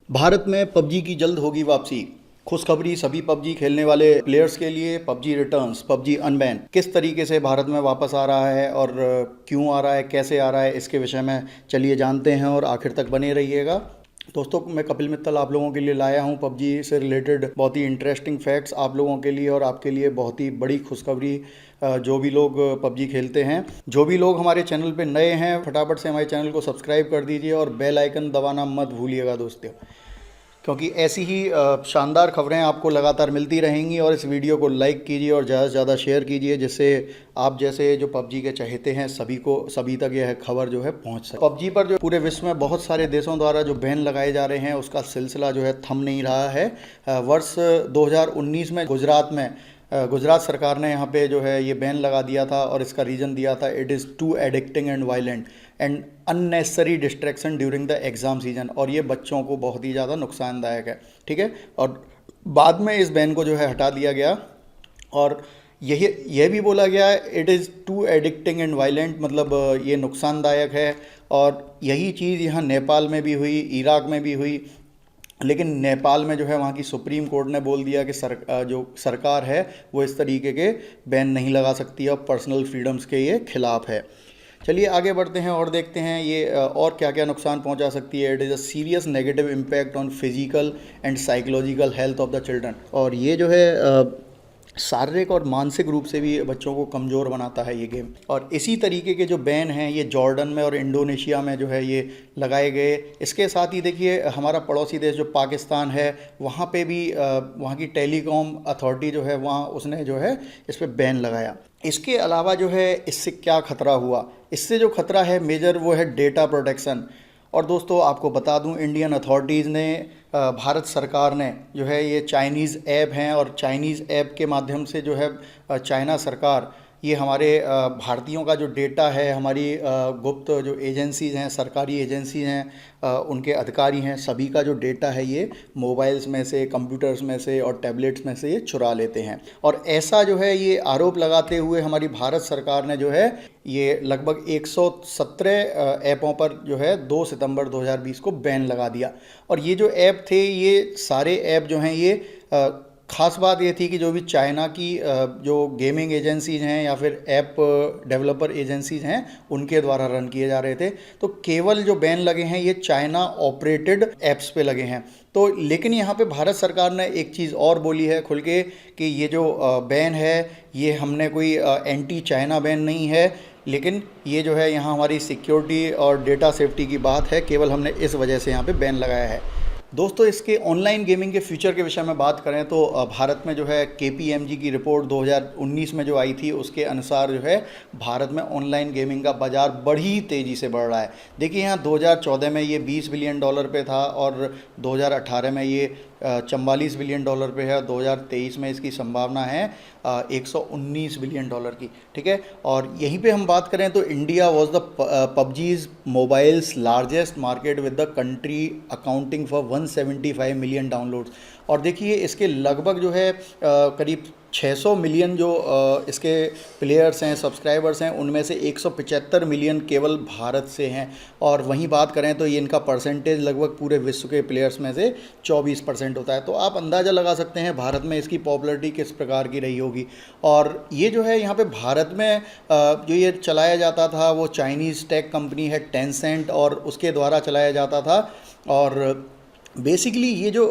भारत में पबजी की जल्द होगी वापसी। खुशखबरी सभी पबजी खेलने वाले प्लेयर्स के लिए। पबजी रिटर्न्स, पबजी अनबैन किस तरीके से भारत में वापस आ रहा है और क्यों आ रहा है, कैसे आ रहा है, इसके विषय में चलिए जानते हैं और आखिर तक बने रहिएगा। दोस्तों, मैं कपिल मित्तल आप लोगों के लिए लाया हूं पबजी से रिलेटेड बहुत ही इंटरेस्टिंग फैक्ट्स आप लोगों के लिए और आपके लिए बहुत ही बड़ी खुशखबरी। जो भी लोग पबजी खेलते हैं, जो भी लोग हमारे चैनल पे नए हैं, फटाफट से हमारे चैनल को सब्सक्राइब कर दीजिए और बेल आइकन दबाना मत भूलिएगा दोस्तों, क्योंकि ऐसी ही शानदार खबरें आपको लगातार मिलती रहेंगी। और इस वीडियो को लाइक कीजिए और ज़्यादा से ज़्यादा शेयर कीजिए, जिससे आप जैसे जो पबजी के चाहते हैं सभी तक यह खबर जो है पहुंच सके। पबजी पर जो पूरे विश्व में बहुत सारे देशों द्वारा जो बैन लगाए जा रहे हैं, उसका सिलसिला जो है थम नहीं रहा है। वर्ष 2019 में गुजरात सरकार ने यहाँ पे जो है ये बैन लगा दिया था और इसका रीज़न दिया था, it is too addicting and violent and unnecessary distraction during the exam season, और ये बच्चों को बहुत ही ज़्यादा नुकसानदायक है। ठीक है, और बाद में इस बैन को जो है हटा दिया गया और यह भी बोला गया it is too addicting and violent, मतलब ये नुकसानदायक है। और यही चीज़ यहाँ नेपाल में भी हुई, इराक में भी हुई, लेकिन नेपाल में जो है वहाँ की सुप्रीम कोर्ट ने बोल दिया कि जो सरकार है वो इस तरीके के बैन नहीं लगा सकती और पर्सनल फ्रीडम्स के ये खिलाफ है। चलिए आगे बढ़ते हैं और देखते हैं ये और क्या क्या नुकसान पहुंचा सकती है। It is a serious negative impact on physical and psychological health of the children, और ये जो है शारीरिक और मानसिक रूप से भी बच्चों को कमज़ोर बनाता है ये गेम। और इसी तरीके के जो बैन हैं ये जॉर्डन में और इंडोनेशिया में जो है ये लगाए गए। इसके साथ ही देखिए हमारा पड़ोसी देश जो पाकिस्तान है, वहाँ पे भी वहाँ की टेलीकॉम अथॉरिटी जो है वहाँ उसने जो है इस पर बैन लगाया। इसके अलावा जो है इससे क्या ख़तरा हुआ, इससे जो ख़तरा है मेजर वो है डेटा प्रोटेक्शन। और दोस्तों आपको बता दूं, इंडियन अथॉरिटीज़ ने भारत सरकार ने जो है ये चाइनीज़ ऐप हैं और चाइनीज़ ऐप के माध्यम से जो है चाइना सरकार ये हमारे भारतीयों का जो डेटा है, हमारी गुप्त जो एजेंसीज़ हैं, सरकारी एजेंसी हैं, उनके अधिकारी हैं, सभी का जो डेटा है ये मोबाइल्स में से, कंप्यूटर्स में से और टैबलेट्स में से ये चुरा लेते हैं। और ऐसा जो है ये आरोप लगाते हुए हमारी भारत सरकार ने जो है ये लगभग 117 ऐपों पर जो है 2 सितंबर 2020 को बैन लगा दिया। और ये जो ऐप थे, ये सारे ऐप जो हैं ये ख़ास बात ये थी कि जो भी चाइना की जो गेमिंग एजेंसीज हैं या फिर ऐप डेवलपर एजेंसीज हैं उनके द्वारा रन किए जा रहे थे। तो केवल जो बैन लगे हैं ये चाइना ऑपरेटेड ऐप्स पे लगे हैं। तो लेकिन यहाँ पे भारत सरकार ने एक चीज़ और बोली है खुल के कि ये जो बैन है ये हमने कोई एंटी चाइना बैन नहीं है, लेकिन ये जो है यहाँ हमारी सिक्योरिटी और डेटा सेफ्टी की बात है, केवल हमने इस वजह से यहाँ पे बैन लगाया है। दोस्तों, इसके ऑनलाइन गेमिंग के फ्यूचर के विषय में बात करें तो भारत में जो है KPMG की रिपोर्ट 2019 में जो आई थी उसके अनुसार जो है भारत में ऑनलाइन गेमिंग का बाज़ार बड़ी तेज़ी से बढ़ रहा है। देखिए यहाँ 2014 में ये $20 बिलियन पे था और 2018 में ये $44 बिलियन पे है। 2023 में इसकी संभावना है $119 बिलियन की। ठीक है, और यहीं पे हम बात करें तो India was the PUBG's mobile's largest market with the country accounting for 175 million downloads. और देखिए इसके लगभग जो है करीब 600 मिलियन जो इसके प्लेयर्स हैं, सब्सक्राइबर्स हैं, उनमें से 175 मिलियन केवल भारत से हैं। और वहीं बात करें तो ये इनका परसेंटेज लगभग पूरे विश्व के प्लेयर्स में से 24% होता है। तो आप अंदाज़ा लगा सकते हैं भारत में इसकी पॉपुलैरिटी किस प्रकार की रही होगी। और ये जो है यहाँ पे भारत में जो ये चलाया जाता था वो चाइनीज़ टेक कंपनी है टेंसेंट, और उसके द्वारा चलाया जाता था। और बेसिकली ये जो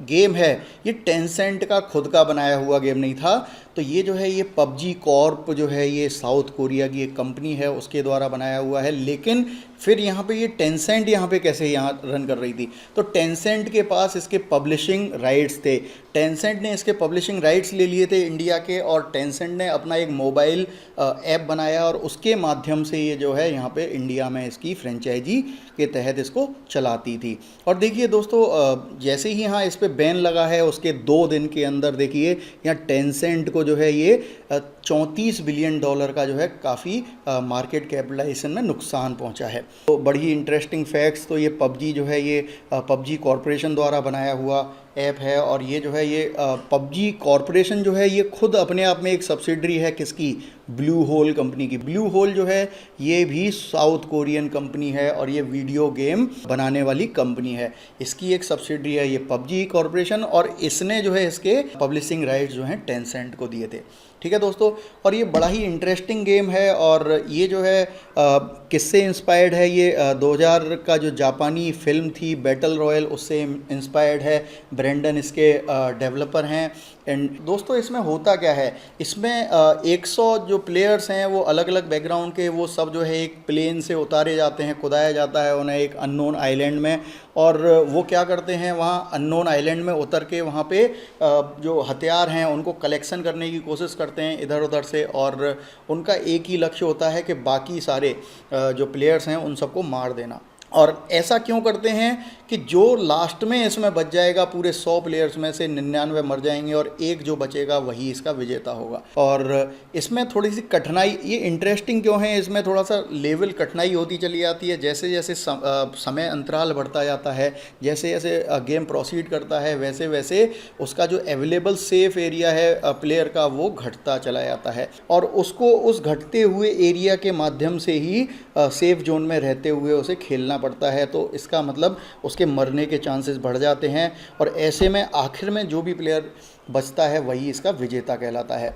गेम है ये टेंसेंट का खुद का बनाया हुआ गेम नहीं था। तो ये जो है ये पबजी कॉर्प जो है ये साउथ कोरिया की एक कंपनी है उसके द्वारा बनाया हुआ है। लेकिन फिर यहाँ पे ये टेंसेंट यहाँ पे कैसे यहाँ रन कर रही थी, तो टेंसेंट के पास इसके पब्लिशिंग राइट्स थे। टेंसेंट ने इसके पब्लिशिंग राइट्स ले लिए थे इंडिया के, और टेंसेंट ने अपना एक मोबाइल ऐप बनाया और उसके माध्यम से ये जो है यहाँ पे इंडिया में इसकी फ्रेंचाइजी के तहत इसको चलाती थी। और देखिए दोस्तों, जैसे ही यहाँ इस पर बैन लगा है उसके 2 दिन के अंदर देखिए यहाँ टेंसेंट को जो है ये $34 बिलियन का जो है काफ़ी मार्केट कैपिटलाइजेशन में नुकसान पहुंचा है। तो बड़ी इंटरेस्टिंग फैक्ट्स, तो ये पबजी जो है ये पबजी कॉरपोरेशन द्वारा बनाया हुआ ऐप है और ये जो है ये पबजी कॉरपोरेशन जो है ये खुद अपने आप में एक सब्सिडरी है किसकी, ब्लू होल कंपनी की। ब्लू होल जो है ये भी साउथ कोरियन कंपनी है और ये वीडियो गेम बनाने वाली कंपनी है, इसकी एक सब्सिडरी है ये पबजी कॉरपोरेशन, और इसने जो है इसके पब्लिशिंग राइट्स जो हैं टेंसेंट को दिए थे। ठीक है दोस्तों, और ये बड़ा ही इंटरेस्टिंग गेम है और ये जो है किससे इंस्पायर्ड है, ये 2000 का जो जापानी फिल्म थी बैटल रॉयल उससे इंस्पायर्ड है। ब्रेंडन इसके डेवलपर हैं। एंड दोस्तों इसमें होता क्या है, इसमें 100 जो प्लेयर्स हैं वो अलग अलग बैकग्राउंड के, वो सब जो है एक प्लेन से उतारे जाते हैं, खुदाया जाता है उन्हें एक अननोन आइलैंड में, और वो क्या करते हैं वहाँ अननोन आइलैंड में उतर के वहाँ पे जो हथियार हैं उनको कलेक्शन करने की कोशिश करते हैं इधर उधर से, और उनका एक ही लक्ष्य होता है कि बाकी सारे जो प्लेयर्स हैं उन सबको मार देना। और ऐसा क्यों करते हैं कि जो लास्ट में इसमें बच जाएगा, पूरे 100 प्लेयर्स में से 99 मर जाएंगे और एक जो बचेगा वही इसका विजेता होगा। और इसमें थोड़ी सी कठिनाई, ये इंटरेस्टिंग क्यों है, इसमें थोड़ा सा लेवल कठिनाई होती चली जाती है जैसे जैसे समय अंतराल बढ़ता जाता है, जैसे जैसे गेम प्रोसीड करता है वैसे वैसे उसका जो अवेलेबल सेफ एरिया है प्लेयर का वो घटता चला जाता है, और उसको उस घटते हुए एरिया के माध्यम से ही सेफ जोन में रहते हुए उसे खेलना पड़ता है। तो इसका मतलब उसके मरने के चांसेस बढ़ जाते हैं, और ऐसे में आखिर में जो भी प्लेयर बचता है वही इसका विजेता कहलाता है।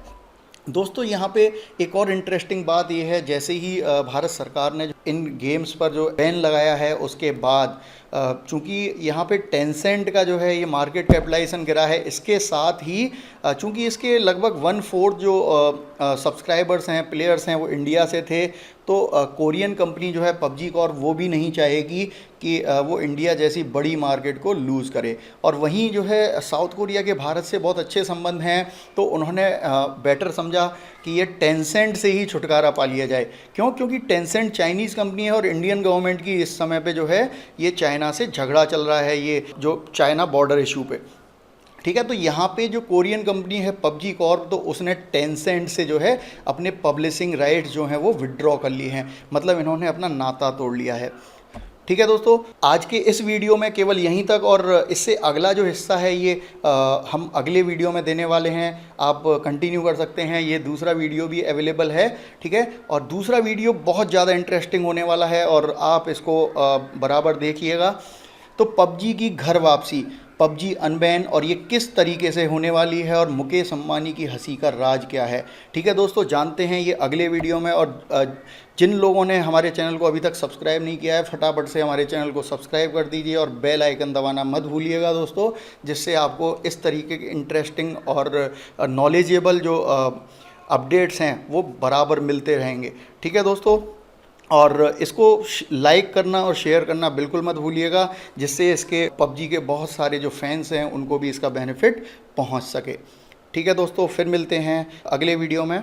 दोस्तों यहाँ पे एक और इंटरेस्टिंग बात ये है, जैसे ही भारत सरकार ने इन गेम्स पर जो बैन लगाया है उसके बाद चूँकि यहाँ पे टेंसेंट का जो है ये मार्केट कैपिटलाइजेशन गिरा है, इसके साथ ही चूँकि इसके लगभग 1/4 जो सब्सक्राइबर्स हैं, प्लेयर्स हैं वो इंडिया से थे, तो कोरियन कंपनी जो है पबजी कॉर्प वो भी नहीं चाहेगी कि वो इंडिया जैसी बड़ी मार्केट को लूज़ करे। और वहीं जो है साउथ कोरिया के भारत से बहुत अच्छे संबंध हैं, तो उन्होंने बेटर समझा कि ये टेंसेंट से ही छुटकारा पा लिया जाए। क्योंकि टेंसेंट चाइनीज़ कंपनी है और इंडियन गवर्नमेंट की इस समय पे जो है ये चाइना से झगड़ा चल रहा है, ये जो चाइना बॉर्डर इशू पे। ठीक है, तो यहाँ पे जो कोरियन कंपनी है पबजी कॉर्प, तो उसने टेंसेंट से जो है अपने पब्लिशिंग राइट्स जो हैं वो विड्रॉ कर लिए हैं, मतलब इन्होंने अपना नाता तोड़ लिया है। ठीक है दोस्तों, आज के इस वीडियो में केवल यहीं तक, और इससे अगला जो हिस्सा है ये हम अगले वीडियो में देने वाले हैं, आप कंटिन्यू कर सकते हैं। ये दूसरा वीडियो भी अवेलेबल है, ठीक है, और दूसरा वीडियो बहुत ज़्यादा इंटरेस्टिंग होने वाला है और आप इसको बराबर देखिएगा। तो पबजी की घर वापसी, पबजी अनबैन, और ये किस तरीके से होने वाली है, और मुकेश अंबानी की हंसी का राज क्या है। ठीक है दोस्तों, जानते हैं ये अगले वीडियो में। और जिन लोगों ने हमारे चैनल को अभी तक सब्सक्राइब नहीं किया है, फटाफट से हमारे चैनल को सब्सक्राइब कर दीजिए और बेल आइकन दबाना मत भूलिएगा दोस्तों, जिससे आपको इस तरीके के इंटरेस्टिंग और नॉलेजेबल जो अपडेट्स हैं वो बराबर मिलते रहेंगे। ठीक है दोस्तों, और इसको लाइक करना और शेयर करना बिल्कुल मत भूलिएगा, जिससे इसके पबजी के बहुत सारे जो फैंस हैं उनको भी इसका बेनिफिट पहुंच सके। ठीक है दोस्तों, फिर मिलते हैं अगले वीडियो में।